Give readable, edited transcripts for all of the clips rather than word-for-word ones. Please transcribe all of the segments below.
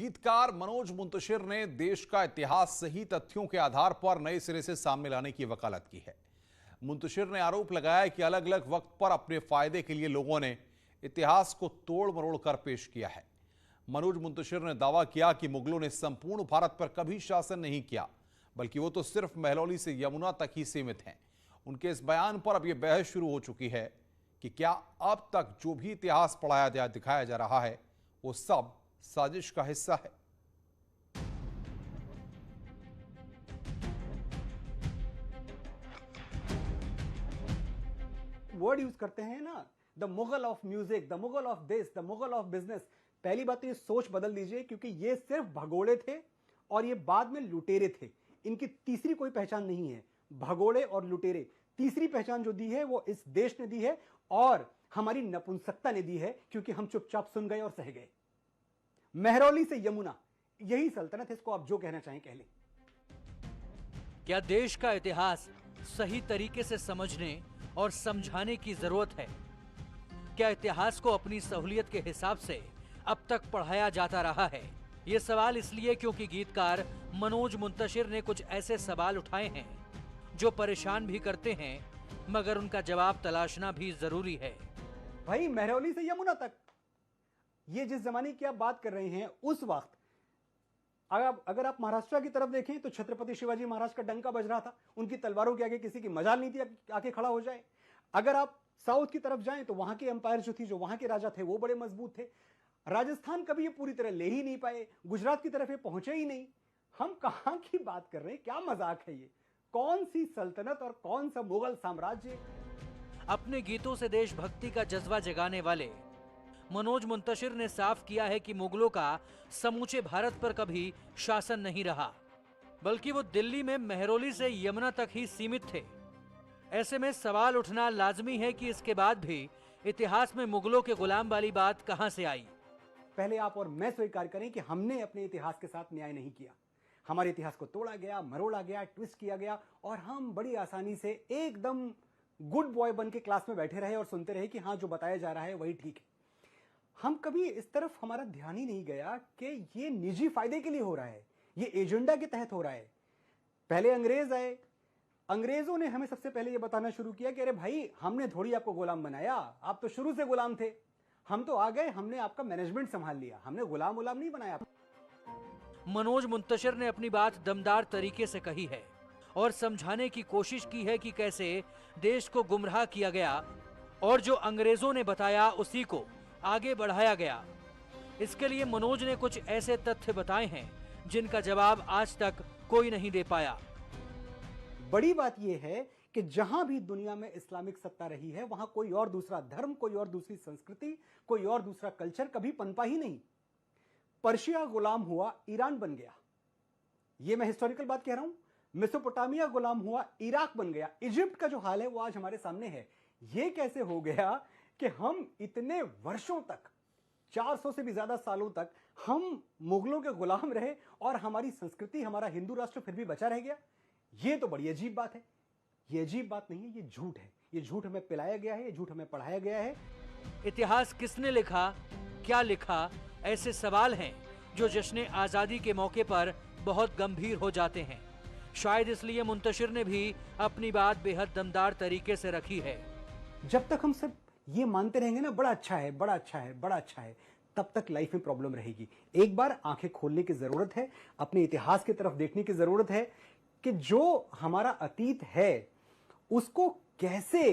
गीतकार मनोज मुंतशिर ने देश का इतिहास सही तथ्यों के आधार पर नए सिरे से सामने लाने की वकालत की है। मुंतशिर ने आरोप लगाया कि अलग अलग वक्त पर अपने फायदे के लिए लोगों ने इतिहास को तोड़ मरोड़ कर पेश किया है। मनोज मुंतशिर ने दावा किया कि मुगलों ने संपूर्ण भारत पर कभी शासन नहीं किया, बल्कि वो तो सिर्फ महरौली से यमुना तक ही सीमित हैं। उनके इस बयान पर अब यह बहस शुरू हो चुकी है कि क्या अब तक जो भी इतिहास पढ़ाया दिखाया जा रहा है वो सब साजिश का हिस्सा है। वर्ड यूज करते हैं ना, the Mughal of music, the Mughal of this, the Mughal of business. पहली बात तो ये सोच बदल दीजिए, क्योंकि ये सिर्फ भगोड़े थे और ये बाद में लुटेरे थे। इनकी तीसरी कोई पहचान नहीं है। भगोड़े और लुटेरे, तीसरी पहचान जो दी है वो इस देश ने दी है और हमारी नपुंसकता ने दी है, क्योंकि हम चुपचाप सुन गए और सह गए। महरौली से यमुना, यही सल्तनत है। इसको आप जो कहना चाहें कह लें। क्या देश का इतिहास सही तरीके से समझने और समझाने की जरूरत है? क्या इतिहास को अपनी सहूलियत के हिसाब से अब तक पढ़ाया जाता रहा है? ये सवाल इसलिए क्योंकि गीतकार मनोज मुंतशिर ने कुछ ऐसे सवाल उठाए हैं जो परेशान भी करते हैं, मगर उनका जवाब तलाशना भी जरूरी है। भाई, महरौली से यमुना तक, ये जिस जमाने की आप बात कर रहे हैं, उस वक्त अगर आप महाराष्ट्र की तरफ देखें तो छत्रपति शिवाजी महाराज का डंका बज रहा था। उनकी तलवारों के आगे किसी की मजाल नहीं थी आके खड़ा हो जाए। अगर आप साउथ की तरफ जाएं तो वहां की एम्पायर जो थी, जो वहां के राजा थे, वो बड़े मजबूत थे। राजस्थान कभी ये पूरी तरह ले ही नहीं पाए, गुजरात की तरफ ये पहुंचे ही नहीं। हम कहां की बात कर रहे हैं? क्या मजाक है ये? कौन सी सल्तनत और कौन सा मुगल साम्राज्य? अपने गीतों से देशभक्ति का जज्बा जगाने वाले मनोज मुंतशिर ने साफ किया है कि मुगलों का समूचे भारत पर कभी शासन नहीं रहा, बल्कि वो दिल्ली में महरौली से यमुना तक ही सीमित थे। ऐसे में सवाल उठना लाजमी है कि इसके बाद भी इतिहास में मुगलों के गुलाम वाली बात कहां से आई। पहले आप और मैं स्वीकार करें कि हमने अपने इतिहास के साथ न्याय नहीं किया। हमारे इतिहास को तोड़ा गया, मरोड़ा गया, ट्विस्ट किया गया और हम बड़ी आसानी से एकदम गुड बॉय बन के क्लास में बैठे रहे और सुनते रहे कि हाँ, जो बताया जा रहा है वही ठीक है। हम कभी इस तरफ हमारा ध्यान ही नहीं गया कि ये निजी फायदे के लिए हो रहा है, ये एजेंडा के तहत हो रहा है। पहले अंग्रेज आए, अंग्रेजों ने हमें सबसे पहले ये बताना शुरू किया कि अरे भाई, हमने थोड़ी आपको गुलाम बनाया, आप तो शुरू से गुलाम थे। हम तो आ गए, हमने आपका मैनेजमेंट संभाल लिया, हमने गुलाम गुलाम नहीं बनाया। मनोज मुंतशिर ने अपनी बात दमदार तरीके से कही है और समझाने की कोशिश की है कि कैसे देश को गुमराह किया गया और जो अंग्रेजों ने बताया उसी को आगे बढ़ाया गया। इसके लिए मनोज ने कुछ ऐसे तथ्य बताए हैं जिनका जवाब आज तक कोई नहीं दे पाया। बड़ी बात यह है कि जहां भी दुनिया में इस्लामिक सत्ता रही है, वहां कोई और दूसरा धर्म, कोई और दूसरी संस्कृति, कोई और दूसरा कल्चर कभी पनपा ही नहीं। पर्शिया गुलाम हुआ, ईरान बन गया। यह मैं हिस्टोरिकल बात कह रहा हूं। मेसोपोटामिया गुलाम हुआ, इराक बन गया। इजिप्ट का जो हाल है वो आज हमारे सामने है। यह कैसे हो गया कि हम इतने वर्षों तक, 400 से भी ज्यादा सालों तक हम मुगलों के गुलाम रहे और हमारी संस्कृति, हमारा हिंदू राष्ट्र फिर भी बचा रह गया? यह तो बड़ी अजीब बात है। यह अजीब बात नहीं है, यह झूठ है। यह झूठ हमें पिलाया गया है, यह झूठ हमें पढ़ाया गया है। इतिहास किसने लिखा, क्या लिखा, ऐसे सवाल हैं जो जश्न आजादी के मौके पर बहुत गंभीर हो जाते हैं। शायद इसलिए मुंतशिर ने भी अपनी बात बेहद दमदार तरीके से रखी है। जब तक हम सब ये मानते रहेंगे ना, बड़ा अच्छा है, बड़ा अच्छा है, बड़ा अच्छा है, तब तक लाइफ में प्रॉब्लम रहेगी। एक बार आंखें खोलने की जरूरत है, अपने इतिहास की तरफ देखने की जरूरत है कि जो हमारा अतीत है उसको कैसे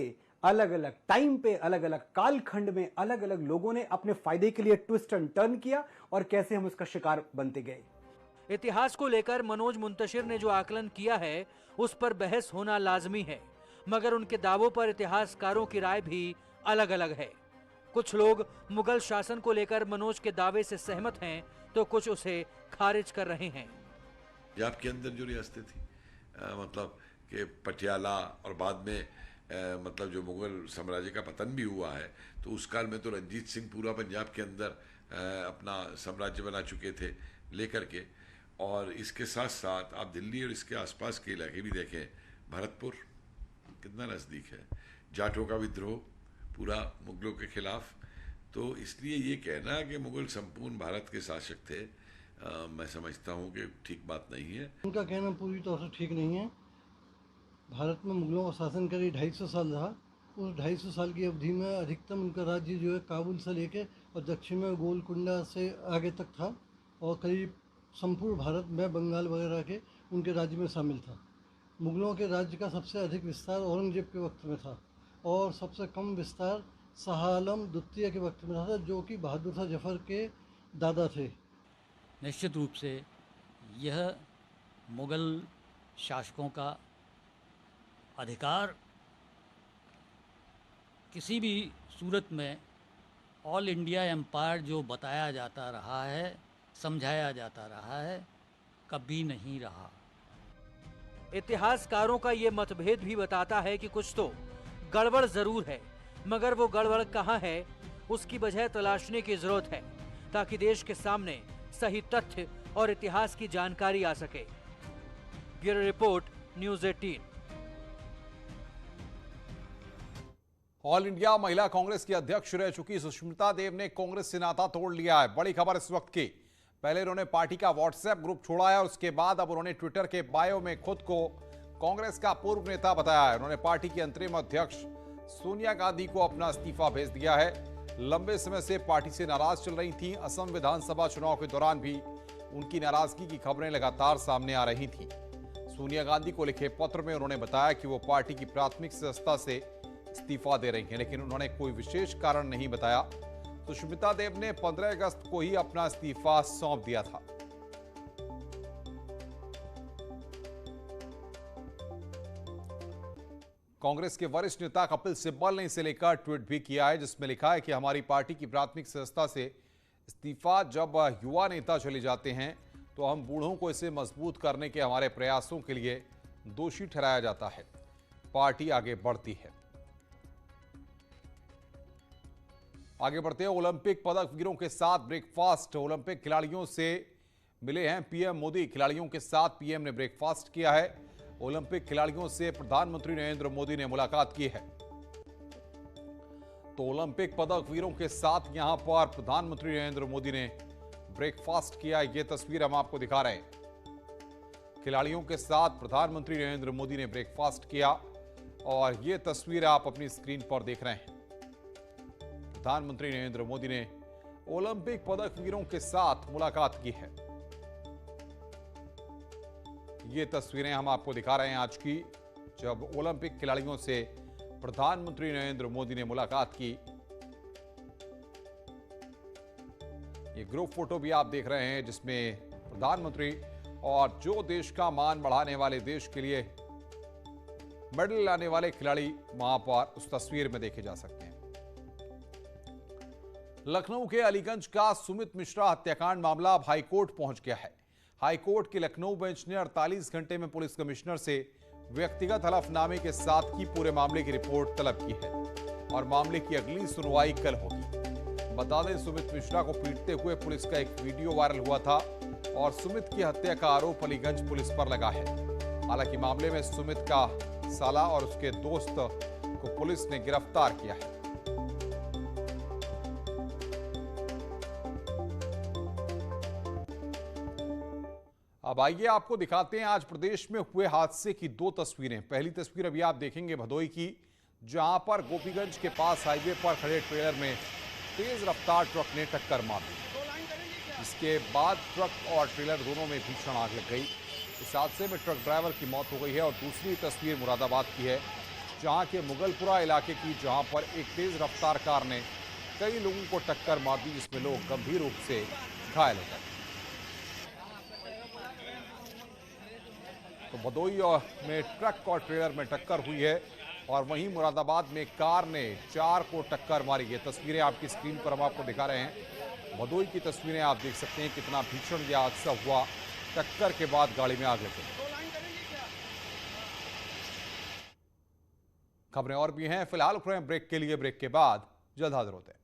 अलग अलग टाइम पे, अलग अलग कालखंड में अलग अलग लोगों ने अपने फायदे के लिए ट्विस्ट एंड टर्न किया और कैसे हम उसका शिकार बनते गए। इतिहास को लेकर मनोज मुंतशिर ने जो आकलन किया है उस पर बहस होना लाजमी है, मगर उनके दावों पर इतिहासकारों की राय भी अलग अलग है। कुछ लोग मुगल शासन को लेकर मनोज के दावे से सहमत हैं तो कुछ उसे खारिज कर रहे हैं। पंजाब के अंदर जो रियासतें थी, मतलब कि पटियाला और बाद में मतलब जो मुगल साम्राज्य का पतन भी हुआ है, तो उस काल में तो रंजीत सिंह पूरा पंजाब के अंदर अपना साम्राज्य बना चुके थे लेकर के। और इसके साथ साथ आप दिल्ली और इसके आसपास के इलाके भी देखें, भरतपुर कितना नज़दीक है, जाटों का विद्रोह पूरा मुगलों के खिलाफ। तो इसलिए ये कहना कि मुगल संपूर्ण भारत के शासक थे, मैं समझता हूँ कि ठीक बात नहीं है। उनका कहना पूरी तौर से ठीक नहीं है। भारत में मुगलों का शासन करीब 250 साल रहा। उस 250 साल की अवधि में अधिकतम उनका राज्य जो है काबुल से लेके और दक्षिण में गोलकुंडा से आगे तक था, और करीब संपूर्ण भारत में बंगाल वगैरह के उनके राज्य में शामिल था। मुगलों के राज्य का सबसे अधिक विस्तार औरंगजेब के वक्त में था और सबसे कम विस्तार शाह आलम द्वितीय के वक्त में था, जो कि बहादुर शाह जफर के दादा थे। निश्चित रूप से यह मुग़ल शासकों का अधिकार किसी भी सूरत में ऑल इंडिया एम्पायर जो बताया जाता रहा है, समझाया जाता रहा है, कभी नहीं रहा। इतिहासकारों का ये मतभेद भी बताता है कि कुछ तो गड़बड़ जरूर है, मगर वो गड़बड़ कहाँ है उसकी वजह तलाशने की जरूरत है, ताकि देश के सामने सही तथ्य और इतिहास की जानकारी आ सके। Bureau report, news 18। All India महिला कांग्रेस की अध्यक्ष रह चुकी सुष्मिता देव ने कांग्रेस से नाता तोड़ लिया है। बड़ी खबर इस वक्त की। पहले उन्होंने पार्टी का व्हाट्सएप ग्रुप छोड़ा है और उसके बाद अब उन्होंने ट्विटर के बायो में खुद को कांग्रेस का पूर्व नेता बताया है। उन्होंने पार्टी की अंतरिम अध्यक्ष सोनिया गांधी को अपना इस्तीफा भेज दिया है। लंबे समय से पार्टी से नाराज चल रही थी। असम विधानसभा चुनाव के दौरान भी उनकी नाराजगी की खबरें लगातार सामने आ रही थी। सोनिया गांधी को लिखे पत्र में उन्होंने बताया कि वो पार्टी की प्राथमिक सदस्यता से इस्तीफा दे रही हैं, लेकिन उन्होंने कोई विशेष कारण नहीं बताया। सुष्मिता देव ने 15 अगस्त को ही अपना इस्तीफा सौंप दिया था। कांग्रेस के वरिष्ठ नेता कपिल सिब्बल ने इसे लेकर ट्वीट भी किया है, जिसमें लिखा है कि हमारी पार्टी की प्राथमिक सदस्यता से इस्तीफा जब युवा नेता चले जाते हैं तो हम बूढ़ों को इसे मजबूत करने के हमारे प्रयासों के लिए दोषी ठहराया जाता है। पार्टी आगे बढ़ती है। आगे बढ़ते हैं। ओलंपिक पदक वीरों के साथ ब्रेकफास्ट। ओलंपिक खिलाड़ियों से मिले हैं पीएम मोदी। खिलाड़ियों के साथ पीएम ने ब्रेकफास्ट किया है। ओलंपिक खिलाड़ियों से प्रधानमंत्री नरेंद्र मोदी ने मुलाकात की है। तो ओलंपिक पदक वीरों के साथ यहां पर प्रधानमंत्री नरेंद्र मोदी ने ब्रेकफास्ट किया। ये तस्वीर हम आपको दिखा रहे हैं। खिलाड़ियों के साथ प्रधानमंत्री नरेंद्र मोदी ने ब्रेकफास्ट किया और ये तस्वीर आप अपनी स्क्रीन पर देख रहे हैं। प्रधानमंत्री नरेंद्र मोदी ने ओलंपिक पदक वीरों के साथ मुलाकात की है। ये तस्वीरें हम आपको दिखा रहे हैं आज की, जब ओलंपिक खिलाड़ियों से प्रधानमंत्री नरेंद्र मोदी ने मुलाकात की। ये ग्रुप फोटो भी आप देख रहे हैं, जिसमें प्रधानमंत्री और जो देश का मान बढ़ाने वाले, देश के लिए मेडल लाने वाले खिलाड़ी वहां पर उस तस्वीर में देखे जा सकते हैं। लखनऊ के अलीगंज का सुमित मिश्रा हत्याकांड मामला अब हाईकोर्ट पहुंच गया है। हाईकोर्ट के लखनऊ बेंच ने 48 घंटे में पुलिस कमिश्नर से व्यक्तिगत हलफनामे के साथ ही पूरे मामले की रिपोर्ट तलब की है और मामले की अगली सुनवाई कल होगी। बता दें, सुमित मिश्रा को पीटते हुए पुलिस का एक वीडियो वायरल हुआ था और सुमित की हत्या का आरोप अलीगंज पुलिस पर लगा है। हालांकि मामले में सुमित का साला और उसके दोस्त को पुलिस ने गिरफ्तार किया है। अब आइए आपको दिखाते हैं आज प्रदेश में हुए हादसे की दो तस्वीरें। पहली तस्वीर अभी आप देखेंगे भदोई की, जहां पर गोपीगंज के पास हाईवे पर खड़े ट्रेलर में तेज रफ्तार ट्रक ने टक्कर मार दी। इसके बाद ट्रक और ट्रेलर दोनों में भीषण आग लग गई। इस हादसे में ट्रक ड्राइवर की मौत हो गई है। और दूसरी तस्वीर मुरादाबाद की है, जहां के मुगलपुरा इलाके की, जहां पर एक तेज रफ्तार कार ने कई लोगों को टक्कर मार दी, जिसमें लोग गंभीर रूप से घायल हो गए। तो भदोई में ट्रक और ट्रेलर में टक्कर हुई है और वहीं मुरादाबाद में कार ने 4 को टक्कर मारी। ये तस्वीरें आपकी स्क्रीन पर हम आपको दिखा रहे हैं। भदोई की तस्वीरें आप देख सकते हैं, कितना भीषण यह हादसा हुआ। टक्कर के बाद गाड़ी में आग लग गई। खबरें और भी हैं, फिलहाल रुक रहे हैं ब्रेक के लिए। ब्रेक के बाद जल्द हाजिर होते हैं।